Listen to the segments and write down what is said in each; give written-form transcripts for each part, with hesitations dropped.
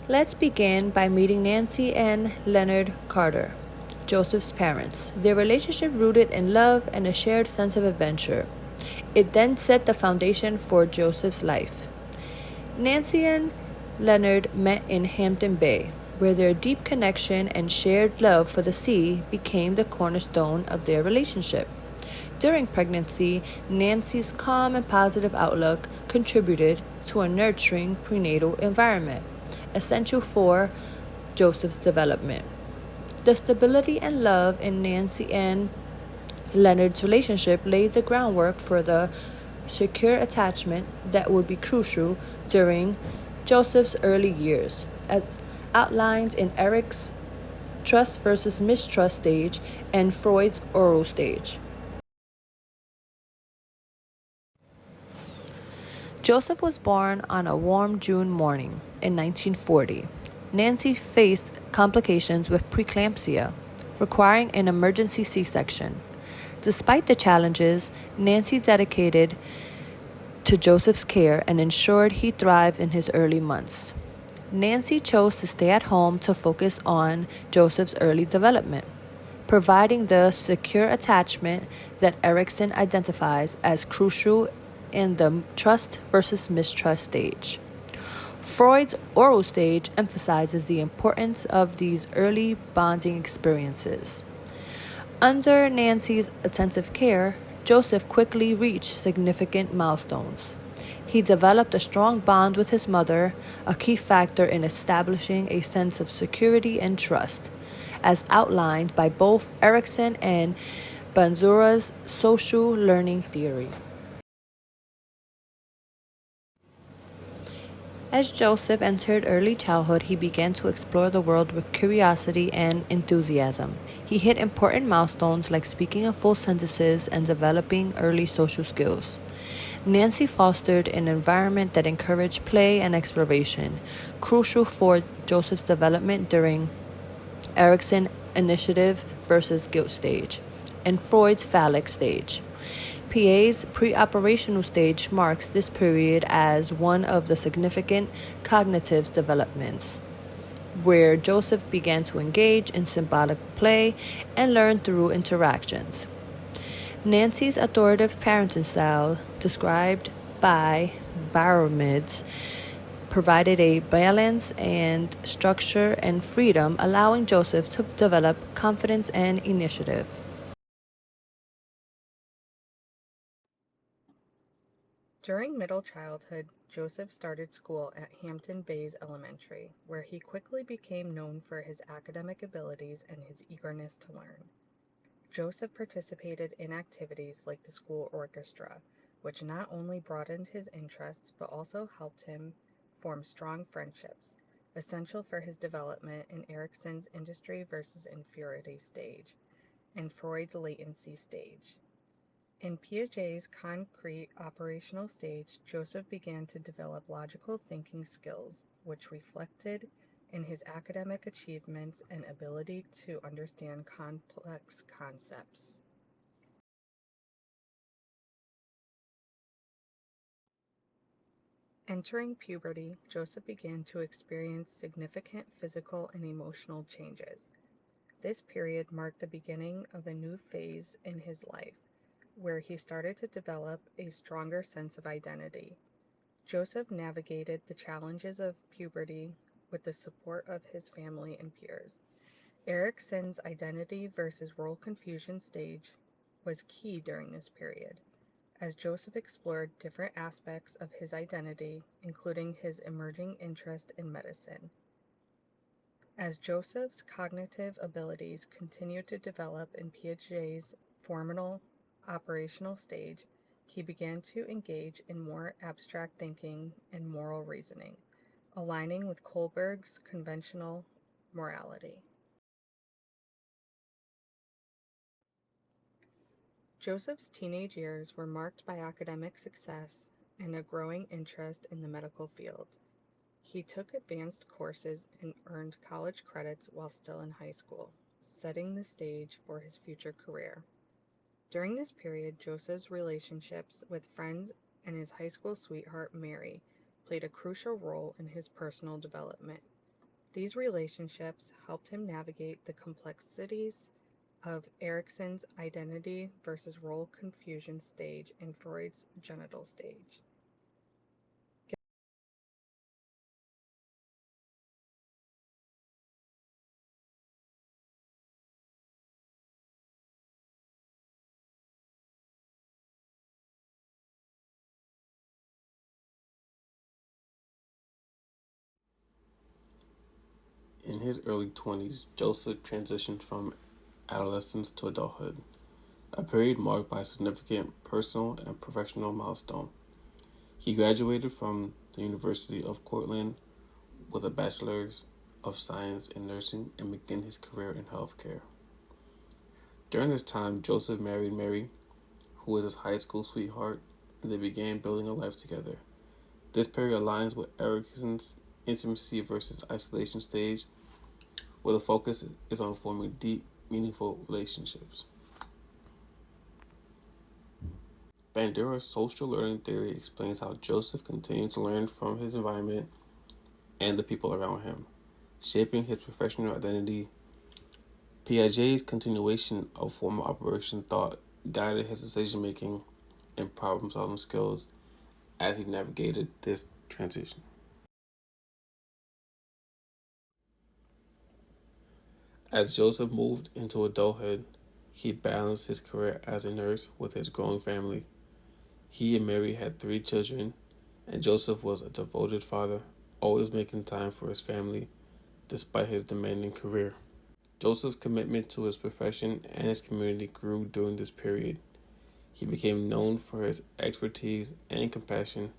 Let's begin by meeting Nancy and Leonard Carter, Joseph's parents. Their relationship rooted in love and a shared sense of adventure. It then set the foundation for Joseph's life. Nancy and Leonard met in Hampton Bay, where their deep connection and shared love for the sea became the cornerstone of their relationship. During pregnancy, Nancy's calm and positive outlook contributed to a nurturing prenatal environment, essential for Joseph's development. The stability and love in Nancy and Leonard's relationship laid the groundwork for the secure attachment that would be crucial during Joseph's early years, as outlined in Eric's trust versus mistrust stage and Freud's oral stage. Joseph was born on a warm June morning in 1940. Nancy faced complications with preeclampsia, requiring an emergency C-section. Despite the challenges, Nancy dedicated to Joseph's care and ensured he thrived in his early months. Nancy chose to stay at home to focus on Joseph's early development, providing the secure attachment that Erikson identifies as crucial in the trust versus mistrust stage. Freud's oral stage emphasizes the importance of these early bonding experiences. Under Nancy's attentive care, Joseph quickly reached significant milestones. He developed a strong bond with his mother, a key factor in establishing a sense of security and trust, as outlined by both Erikson and Banzura's social learning theory. As Joseph entered early childhood, he began to explore the world with curiosity and enthusiasm. He hit important milestones like speaking in full sentences and developing early social skills. Nancy fostered an environment that encouraged play and exploration, crucial for Joseph's development during Erikson initiative versus guilt stage, and Freud's phallic stage. PA's pre-operational stage marks this period as one of the significant cognitive developments, where Joseph began to engage in symbolic play and learn through interactions. Nancy's authoritative parenting style, described by Baromeds, provided a balance and structure and freedom, allowing Joseph to develop confidence and initiative. During middle childhood, Joseph started school at Hampton Bays Elementary, where he quickly became known for his academic abilities and his eagerness to learn. Joseph participated in activities like the school orchestra, which not only broadened his interests but also helped him form strong friendships, essential for his development in Erikson's industry versus inferiority stage and Freud's latency stage. In Piaget's concrete operational stage, Joseph began to develop logical thinking skills, which reflected in his academic achievements and ability to understand complex concepts. Entering puberty, Joseph began to experience significant physical and emotional changes. This period marked the beginning of a new phase in his life, where he started to develop a stronger sense of identity. Joseph navigated the challenges of puberty with the support of his family and peers. Erikson's identity versus role confusion stage was key during this period, as Joseph explored different aspects of his identity, including his emerging interest in medicine. As Joseph's cognitive abilities continued to develop in Piaget's formal operational stage, he began to engage in more abstract thinking and moral reasoning, aligning with Kohlberg's conventional morality. Joseph's teenage years were marked by academic success and a growing interest in the medical field. He took advanced courses and earned college credits while still in high school, setting the stage for his future career. During this period, Joseph's relationships with friends and his high school sweetheart Mary played a crucial role in his personal development. These relationships helped him navigate the complexities of Erikson's identity versus role confusion stage and Freud's genital stage. In his early 20s, Joseph transitioned from adolescence to adulthood, a period marked by a significant personal and professional milestone. He graduated from the University of Cortland with a Bachelor's of Science in Nursing and began his career in healthcare. During this time, Joseph married Mary, who was his high school sweetheart, and they began building a life together. This period aligns with Erikson's intimacy versus isolation stage, where the focus is on forming deep, meaningful relationships. Bandura's social learning theory explains how Joseph continued to learn from his environment and the people around him, shaping his professional identity. Piaget's continuation of formal operation thought guided his decision-making and problem-solving skills as he navigated this transition. As Joseph moved into adulthood, he balanced his career as a nurse with his growing family. He and Mary had 3 children, and Joseph was a devoted father, always making time for his family despite his demanding career. Joseph's commitment to his profession and his community grew during this period. He became known for his expertise and compassion,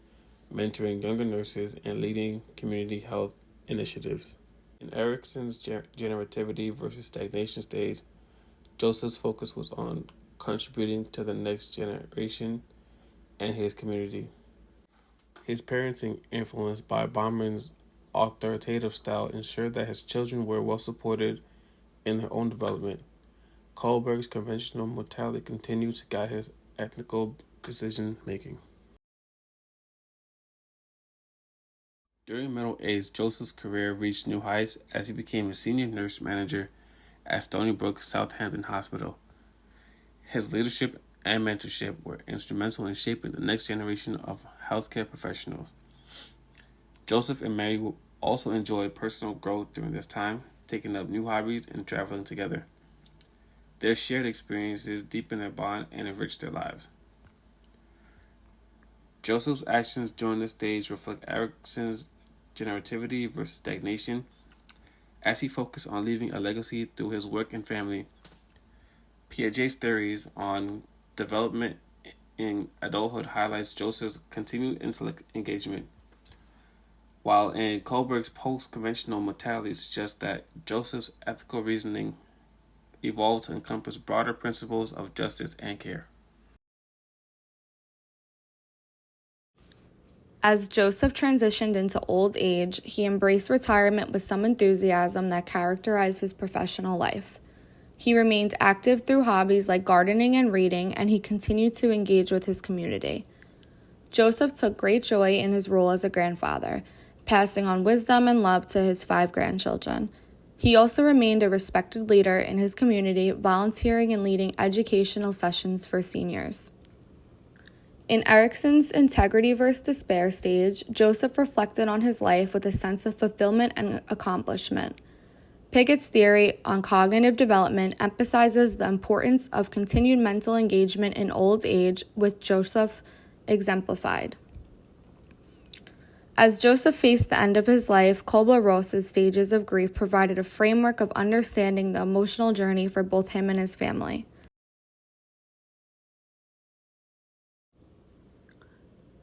mentoring younger nurses and leading community health initiatives. In Erikson's generativity versus stagnation stage, Joseph's focus was on contributing to the next generation and his community. His parenting, influenced by Bauman's authoritative style, ensured that his children were well supported in their own development. Kohlberg's conventional mortality continued to guide his ethical decision-making. During middle age, Joseph's career reached new heights as he became a senior nurse manager at Stony Brook Southampton Hospital. His leadership and mentorship were instrumental in shaping the next generation of healthcare professionals. Joseph and Mary also enjoyed personal growth during this time, taking up new hobbies and traveling together. Their shared experiences deepened their bond and enriched their lives. Joseph's actions during this stage reflect Erikson's generativity versus stagnation, as he focused on leaving a legacy through his work and family. Piaget's theories on development in adulthood highlights Joseph's continued intellect engagement, while in Kohlberg's post-conventional mortality suggests that Joseph's ethical reasoning evolved to encompass broader principles of justice and care. As Joseph transitioned into old age, he embraced retirement with some enthusiasm that characterized his professional life. He remained active through hobbies like gardening and reading, and he continued to engage with his community. Joseph took great joy in his role as a grandfather, passing on wisdom and love to his 5 grandchildren. He also remained a respected leader in his community, volunteering and leading educational sessions for seniors. In Erikson's integrity versus despair stage, Joseph reflected on his life with a sense of fulfillment and accomplishment. Pickett's theory on cognitive development emphasizes the importance of continued mental engagement in old age, with Joseph exemplified. As Joseph faced the end of his life, Kubler-Ross's stages of grief provided a framework of understanding the emotional journey for both him and his family.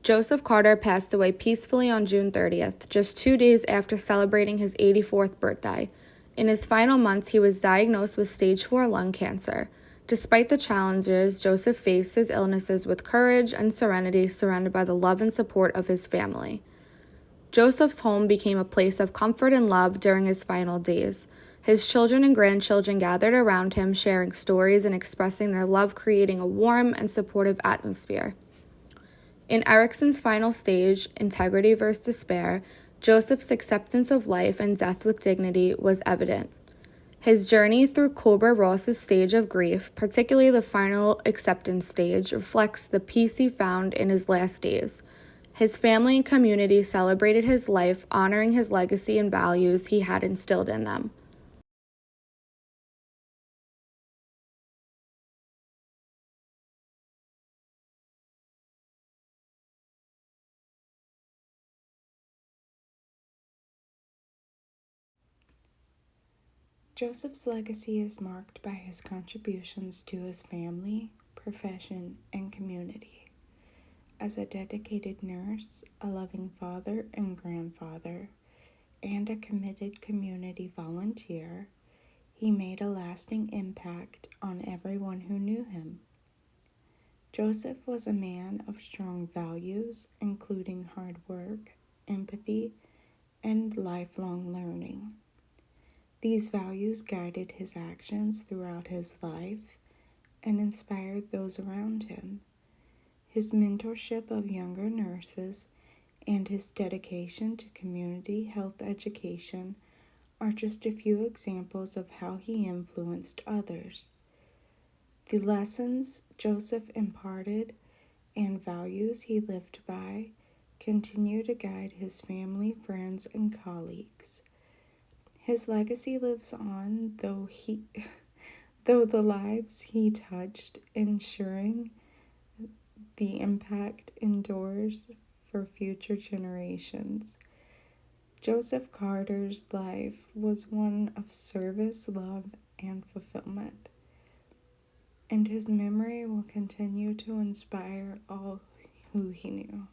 Joseph Carter passed away peacefully on June 30th, just 2 days after celebrating his 84th birthday. In his final months, he was diagnosed with stage 4 lung cancer. Despite the challenges, Joseph faced his illnesses with courage and serenity, surrounded by the love and support of his family. Joseph's home became a place of comfort and love during his final days. His children and grandchildren gathered around him, sharing stories and expressing their love, creating a warm and supportive atmosphere. In Erikson's final stage, integrity versus despair, Joseph's acceptance of life and death with dignity was evident. His journey through Kübler-Ross's stage of grief, particularly the final acceptance stage, reflects the peace he found in his last days. His family and community celebrated his life, honoring his legacy and values he had instilled in them. Joseph's legacy is marked by his contributions to his family, profession, and community. As a dedicated nurse, a loving father and grandfather, and a committed community volunteer, he made a lasting impact on everyone who knew him. Joseph was a man of strong values, including hard work, empathy, and lifelong learning. These values guided his actions throughout his life and inspired those around him. His mentorship of younger nurses and his dedication to community health education are just a few examples of how he influenced others. The lessons Joseph imparted and values he lived by continue to guide his family, friends, and colleagues. His legacy lives on, though the lives he touched, ensuring the impact endures for future generations. Joseph Carter's life was one of service, love, and fulfillment, and his memory will continue to inspire all who he knew.